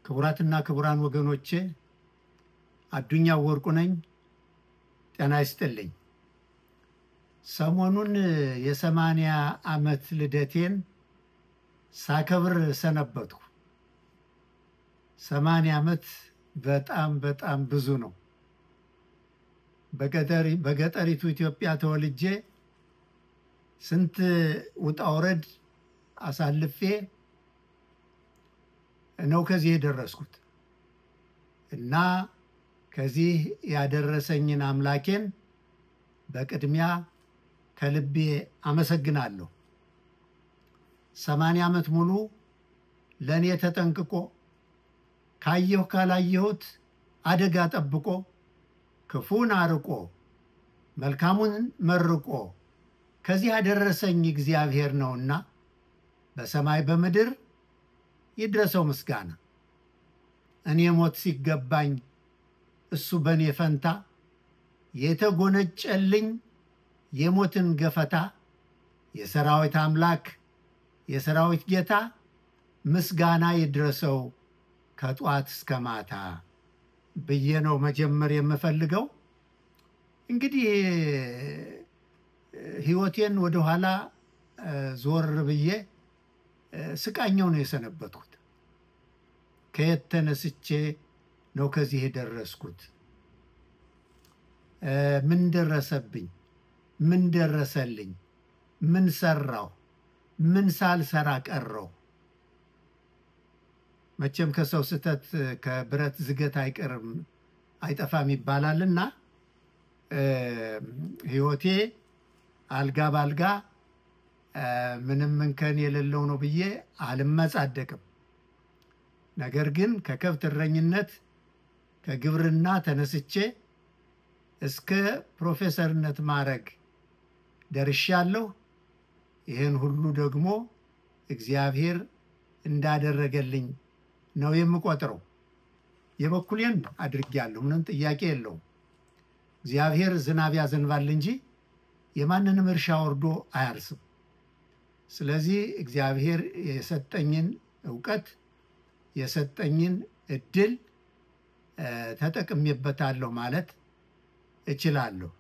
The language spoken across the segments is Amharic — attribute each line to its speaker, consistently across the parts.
Speaker 1: ክቡራትና ክቡራን ወገኖቼ አዱኛው ወርቁ ነኝ። ጤና ይስጥልኝ። ሰሞኑን የ80 ዓመት ልደቴን ሳከብር ሰነበትኩ። 80 ዓመት በጣም ብዙ ነው። በገጠሪቱ ኢትዮጵያ ተወልጄ ስንት ውጣ ውረድ አሳልፌ ነው ከዚህ የደረስኩት እና ከዚህ ያደረሰኝን አምላኬን በቅድሚያ ከልቤ አመሰግናለሁ። 80 ዓመት ሙሉ ለኔ ተጠንቅቆ ካየሁ ካላየሁት አደጋ ጠብቆ ክፉን አርቆ መልካሙን መርቆ ከዚህ ያደረሰኝ እግዚአብሔር ነውና በሰማይ በምድር ይድረሰው ምስጋና። እኔ ሞት ሲገባኝ እሱ በኔ ፈንታ የተጎነጨልኝ የሞትን ገፈታ የሰራዊት አምላክ የሰራዊት ጌታ ምስጋና ይድረሰው ከጧት እስከ ማታ ብዬ ነው መጀመር የምፈልገው። እንግዲህ ህይወቴን ወደ ኋላ ዞር ብዬ ስቃኘው ነው የሰነበትኩት። ከየት ተነስቼ ነው ከዚህ የደረስኩት? ምን ደረሰብኝ? ምን ደረሰልኝ? ምን ሰራው? ምን ሳልሰራ ቀረው? መቼም ከሰው ስተት ከብረት ዝገት አይቀርም አይጠፋም ይባላልና ህይወቴ አልጋ ባልጋ ምንም እንከን የሌለው ነው ብዬ አልመጻደቅም። ነገር ግን ከከብት እረኝነት ከግብርና ተነስቼ እስከ ፕሮፌሰርነት ማዕረግ ደርሻለሁ። ይህን ሁሉ ደግሞ እግዚአብሔር እንዳደረገልኝ ነው የምቆጥረው። የበኩሌን አድርጌያለሁ፣ ምንም ጥያቄ የለውም። እግዚአብሔር ዝናብ ያዘንባል እንጂ የማንንም እርሻ ወርዶ አያርስም። ስለዚህ እግዚአብሔር የሰጠኝን ዕውቀት የሰጠኝን እድል ተጠቅሜበታለሁ ማለት እችላለሁ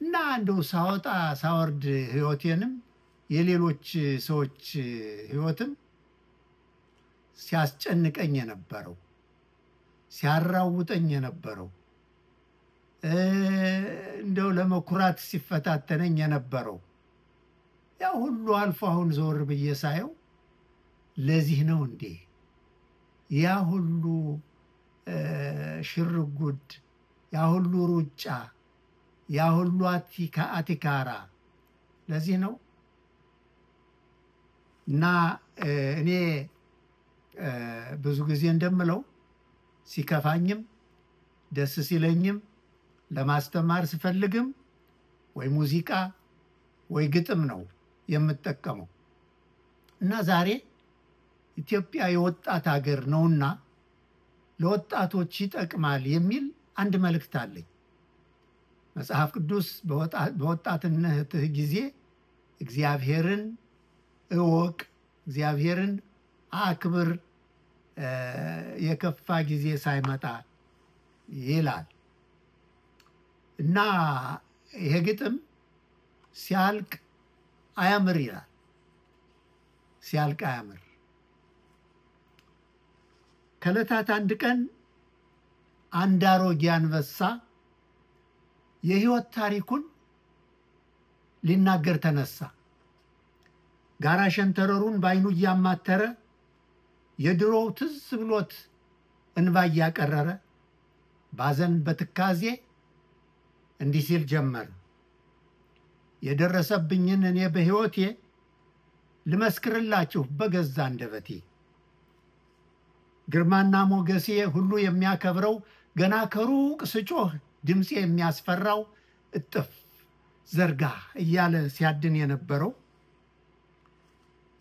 Speaker 1: እና እንደው ሳወጣ ሳወርድ ህይወቴንም የሌሎች ሰዎች ህይወትም ሲያስጨንቀኝ የነበረው ሲያራውጠኝ የነበረው እንደው ለመኩራት ሲፈታተነኝ የነበረው ያ ሁሉ አልፎ አሁን ዞር ብዬ ሳየው ለዚህ ነው እንዴ ያ ሁሉ ሽርጉድ ያ ሁሉ ሩጫ ያ ሁሉ አቲካራ ለዚህ ነው። እና እኔ ብዙ ጊዜ እንደምለው ሲከፋኝም ደስ ሲለኝም ለማስተማር ስፈልግም ወይ ሙዚቃ ወይ ግጥም ነው የምጠቀመው። እና ዛሬ ኢትዮጵያ የወጣት ሀገር ነውና ለወጣቶች ይጠቅማል የሚል አንድ መልእክት አለኝ። መጽሐፍ ቅዱስ በወጣትነትህ ጊዜ እግዚአብሔርን እወቅ፣ እግዚአብሔርን አክብር፣ የከፋ ጊዜ ሳይመጣ ይላል እና ይሄ ግጥም ሲያልቅ አያምር ይላል። ሲያልቅ አያምር። ከዕለታት አንድ ቀን አንድ አሮጌ አንበሳ የህይወት ታሪኩን ሊናገር ተነሳ። ጋራ ሸንተረሩን በዓይኑ እያማተረ የድሮው ትዝ ብሎት እንባ እያቀረረ ባዘን በትካዜ እንዲህ ሲል ጀመር። የደረሰብኝን እኔ በህይወቴ ልመስክርላችሁ በገዛ አንደበቴ። ግርማና ሞገሴ ሁሉ የሚያከብረው ገና ከሩቅ ስጮህ ድምፄ የሚያስፈራው እጥፍ ዘርጋ እያለ ሲያድን የነበረው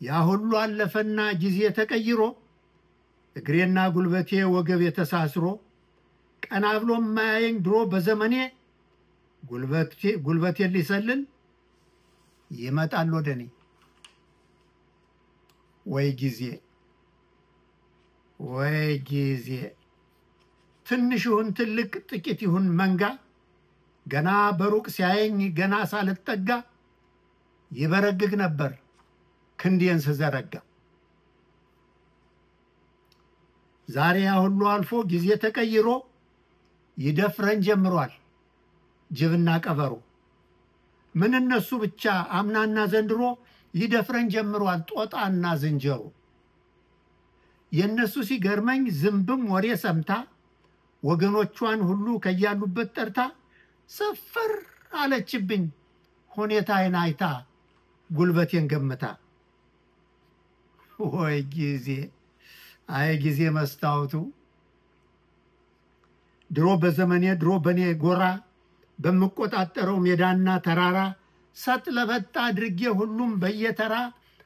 Speaker 1: ያ ሁሉ አለፈና ጊዜ ተቀይሮ እግሬና ጉልበቴ ወገቤ ተሳስሮ ቀና ብሎ ማያየኝ ድሮ በዘመኔ ጉልበቴ ሊሰልል ይመጣል ወደኔ። ወይ ጊዜ ወይ ጊዜ! ትንሽ ይሁን ትልቅ ጥቂት ይሁን መንጋ ገና በሩቅ ሲያየኝ ገና ሳልጠጋ ይበረግግ ነበር ክንዴን ስዘረጋ። ዛሬ ያ ሁሉ አልፎ ጊዜ ተቀይሮ ይደፍረን ጀምሯል ጅብና ቀበሮ። ምን እነሱ ብቻ አምናና ዘንድሮ ይደፍረን ጀምሯል ጦጣና ዝንጀሮ። የእነሱ ሲገርመኝ ዝንብም ወሬ ሰምታ ወገኖቿን ሁሉ ከያሉበት ጠርታ ሰፈር አለችብኝ ሁኔታዬን አይታ ጉልበቴን ገምታ። ወይ ጊዜ! አይ ጊዜ መስታወቱ! ድሮ በዘመኔ ድሮ በኔ ጎራ በምቆጣጠረው ሜዳና ተራራ ሰጥ ለበጣ አድርጌ ሁሉም በየተራ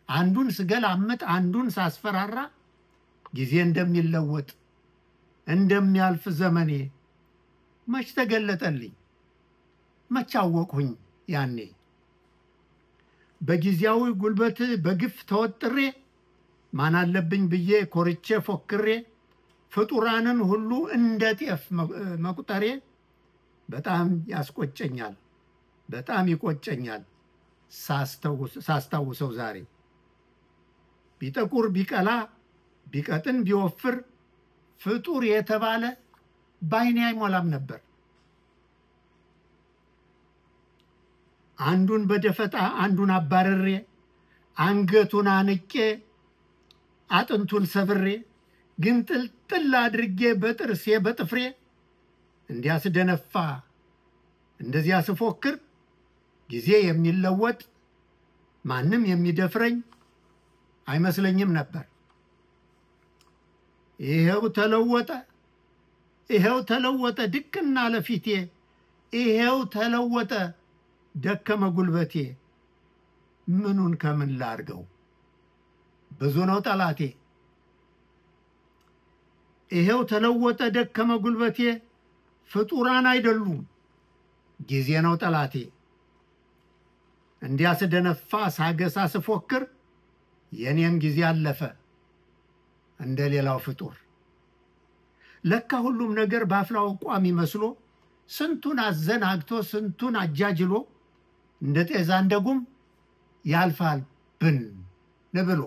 Speaker 1: አንዱን ስገላምጥ አንዱን ሳስፈራራ ጊዜ እንደሚለወጥ እንደሚያልፍ ዘመኔ መች ተገለጠልኝ መች አወቅሁኝ ያኔ። በጊዜያዊ ጉልበት በግፍ ተወጥሬ ማን አለብኝ ብዬ ኮርቼ ፎክሬ ፍጡራንን ሁሉ እንደ ጤፍ መቁጠሬ በጣም ያስቆጨኛል በጣም ይቆጨኛል ሳስታውሰው ዛሬ። ቢጠቁር ቢቀላ ቢቀጥን ቢወፍር ፍጡር የተባለ ባይኔ አይሞላም ነበር። አንዱን በደፈጣ አንዱን አባረሬ አንገቱን አንቄ አጥንቱን ሰብሬ ግን ጥልጥል አድርጌ በጥርሴ በጥፍሬ እንዲያስደነፋ እንደዚያ ስፎክር ጊዜ የሚለወጥ ማንም የሚደፍረኝ አይመስለኝም ነበር። ይሄው ተለወጠ ድቅና ለፊቴ ይሄው ተለወጠ ደከመ ጉልበቴ። ምኑን ከምን ላርገው ብዙ ነው ጠላቴ። ይሄው ተለወጠ ደከመ ጉልበቴ ፍጡራን አይደሉም ጊዜ ነው ጠላቴ። እንዲያስደነፋ ሳገሳ ስፎክር የኔም ጊዜ አለፈ እንደ ሌላው ፍጡር። ለካ ሁሉም ነገር ባፍላው ቋሚ መስሎ ስንቱን አዘናግቶ ስንቱን አጃጅሎ እንደ ጤዛ እንደጉም ያልፋል ብን ብሎ።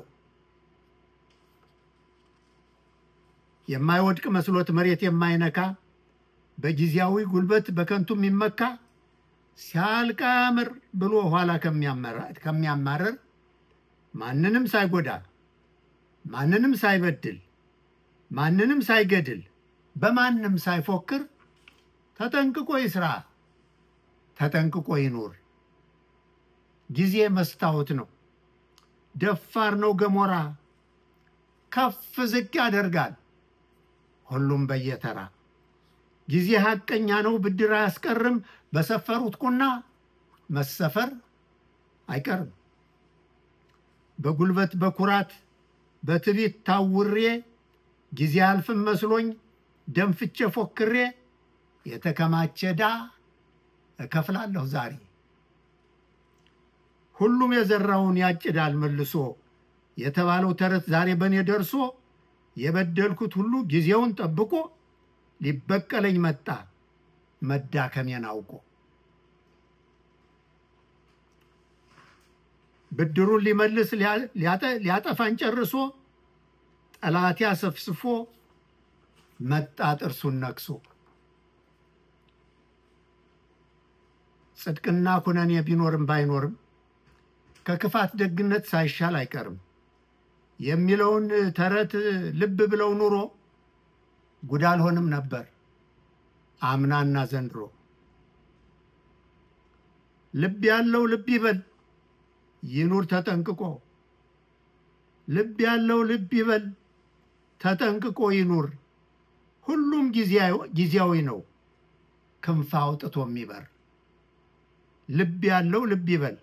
Speaker 1: የማይወድቅ መስሎት መሬት የማይነካ በጊዜያዊ ጉልበት በከንቱ የሚመካ ሲያልቅ አያምር ብሎ ኋላ ከሚያማርር ማንንም ሳይጎዳ ማንንም ሳይበድል ማንንም ሳይገድል በማንም ሳይፎክር ተጠንቅቆ ይስራ ተጠንቅቆ ይኑር። ጊዜ መስታወት ነው ደፋር ነው ገሞራ ከፍ ዝቅ ያደርጋል ሁሉም በየተራ። ጊዜ ሐቀኛ ነው ብድር አያስቀርም በሰፈሩት ቁና መሰፈር አይቀርም። በጉልበት በኩራት በትዕቢት ታውሬ ጊዜ አልፍም መስሎኝ ደንፍቼ ፎክሬ የተከማቸ ዕዳ እከፍላለሁ ዛሬ። ሁሉም የዘራውን ያጭዳል መልሶ የተባለው ተረት ዛሬ በኔ ደርሶ የበደልኩት ሁሉ ጊዜውን ጠብቆ ሊበቀለኝ መጣ መዳከሜን አውቆ። ብድሩን ሊመልስ ሊያጠፋን ጨርሶ ጠላቴ አሰፍስፎ መጣ ጥርሱን ነክሶ። ጽድቅና ኩነኔ ቢኖርም ባይኖርም ከክፋት ደግነት ሳይሻል አይቀርም የሚለውን ተረት ልብ ብለው ኑሮ ጉድ አልሆንም ነበር አምናና ዘንድሮ። ልብ ያለው ልብ ይበል ይኑር ተጠንቅቆ። ልብ ያለው ልብ ይበል ተጠንቅቆ ይኑር። ሁሉም ጊዜያዊ ነው ክንፍ አውጥቶ የሚበር። ልብ ያለው ልብ ይበል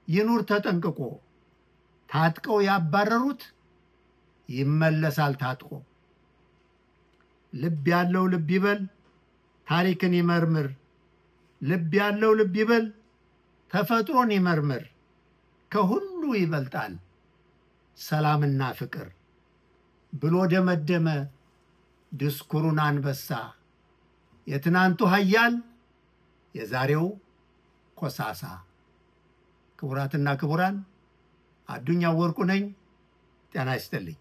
Speaker 1: ይኑር ተጠንቅቆ። ታጥቀው ያባረሩት ይመለሳል ታጥቆ። ልብ ያለው ልብ ይበል ታሪክን ይመርምር። ልብ ያለው ልብ ይበል ተፈጥሮን ይመርምር። ከሁሉ ይበልጣል ሰላምና ፍቅር። ብሎ ደመደመ ድስኩሩን አንበሳ። የትናንቱ ኃያል የዛሬው ኮሳሳ። ክቡራትና ክቡራን፣ አዱኛ ወርቁ ነኝ። ጤና ይስጥልኝ።